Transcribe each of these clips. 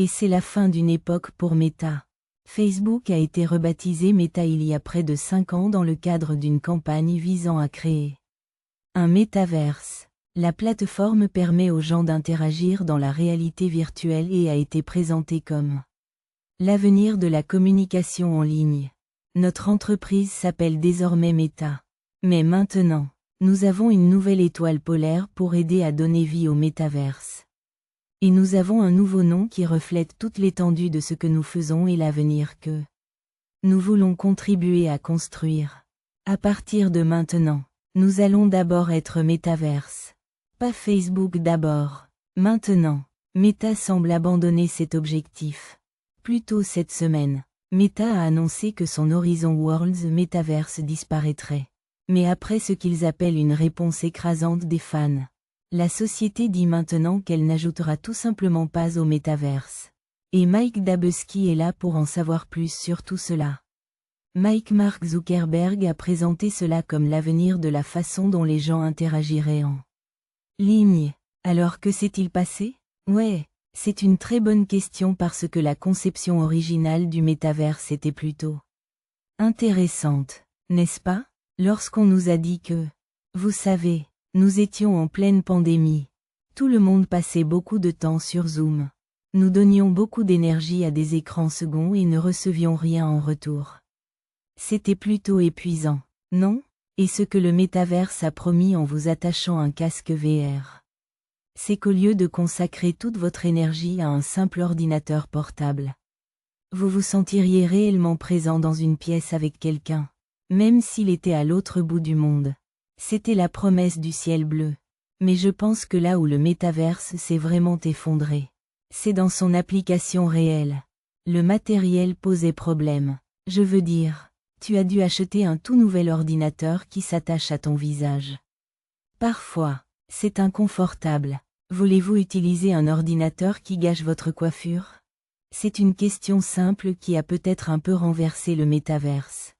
Et c'est la fin d'une époque pour Meta. Facebook a été rebaptisé Meta il y a près de 5 ans dans le cadre d'une campagne visant à créer un métaverse. La plateforme permet aux gens d'interagir dans la réalité virtuelle et a été présentée comme l'avenir de la communication en ligne. Notre entreprise s'appelle désormais Meta. Mais maintenant, nous avons une nouvelle étoile polaire pour aider à donner vie au métaverse. Et nous avons un nouveau nom qui reflète toute l'étendue de ce que nous faisons et l'avenir que nous voulons contribuer à construire. À partir de maintenant, nous allons d'abord être métaverse. Pas Facebook d'abord. Maintenant, Meta semble abandonner cet objectif. Plus tôt cette semaine, Meta a annoncé que son Horizon Worlds Metaverse disparaîtrait. Mais après ce qu'ils appellent une réponse écrasante des fans, la société dit maintenant qu'elle n'ajoutera tout simplement pas au métaverse. Et Mike Dubsky est là pour en savoir plus sur tout cela. Mark Zuckerberg a présenté cela comme l'avenir de la façon dont les gens interagiraient en ligne. Alors que s'est-il passé? Ouais, c'est une très bonne question parce que la conception originale du métaverse était plutôt intéressante, n'est-ce pas? Lorsqu'on nous a dit que, vous savez, nous étions en pleine pandémie. Tout le monde passait beaucoup de temps sur Zoom. Nous donnions beaucoup d'énergie à des écrans seconds et ne recevions rien en retour. C'était plutôt épuisant, non? Et ce que le métaverse a promis en vous attachant un casque VR, c'est qu'au lieu de consacrer toute votre énergie à un simple ordinateur portable, vous vous sentiriez réellement présent dans une pièce avec quelqu'un, même s'il était à l'autre bout du monde. C'était la promesse du ciel bleu. Mais je pense que là où le métaverse s'est vraiment effondré, c'est dans son application réelle. Le matériel posait problème. Je veux dire, tu as dû acheter un tout nouvel ordinateur qui s'attache à ton visage. Parfois, c'est inconfortable. Voulez-vous utiliser un ordinateur qui gâche votre coiffure? C'est une question simple qui a peut-être un peu renversé le métaverse.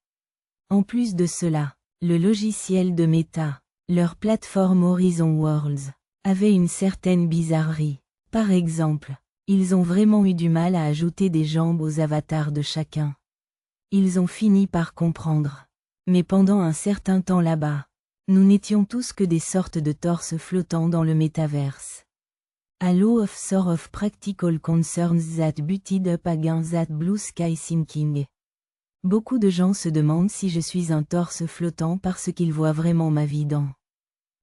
En plus de cela, le logiciel de Meta, leur plateforme Horizon Worlds, avait une certaine bizarrerie. Par exemple, ils ont vraiment eu du mal à ajouter des jambes aux avatars de chacun. Ils ont fini par comprendre. Mais pendant un certain temps là-bas, nous n'étions tous que des sortes de torses flottants dans le métaverse. A lot of sort of practical concerns that butted up against that blue sky thinking. Beaucoup de gens se demandent si je suis un torse flottant parce qu'ils voient vraiment ma vie dans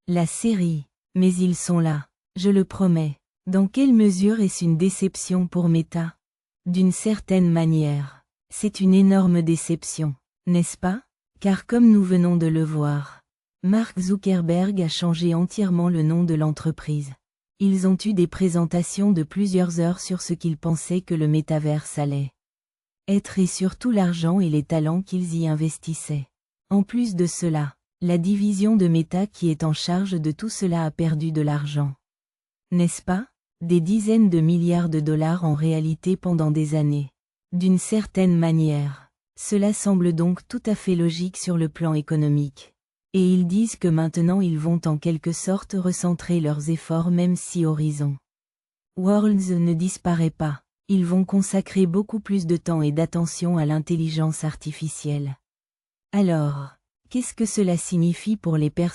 la série. Mais ils sont là, je le promets. Dans quelle mesure est-ce une déception pour Meta? D'une certaine manière, c'est une énorme déception, n'est-ce pas? Car comme nous venons de le voir, Mark Zuckerberg a changé entièrement le nom de l'entreprise. Ils ont eu des présentations de plusieurs heures sur ce qu'ils pensaient que le métaverse allait être et surtout l'argent et les talents qu'ils y investissaient. En plus de cela, la division de Meta qui est en charge de tout cela a perdu de l'argent. N'est-ce pas? Des dizaines de milliards de dollars en réalité pendant des années. D'une certaine manière, cela semble donc tout à fait logique sur le plan économique. Et ils disent que maintenant ils vont en quelque sorte recentrer leurs efforts même si Horizon Worlds ne disparaît pas. Ils vont consacrer beaucoup plus de temps et d'attention à l'intelligence artificielle. Alors, qu'est-ce que cela signifie pour les personnes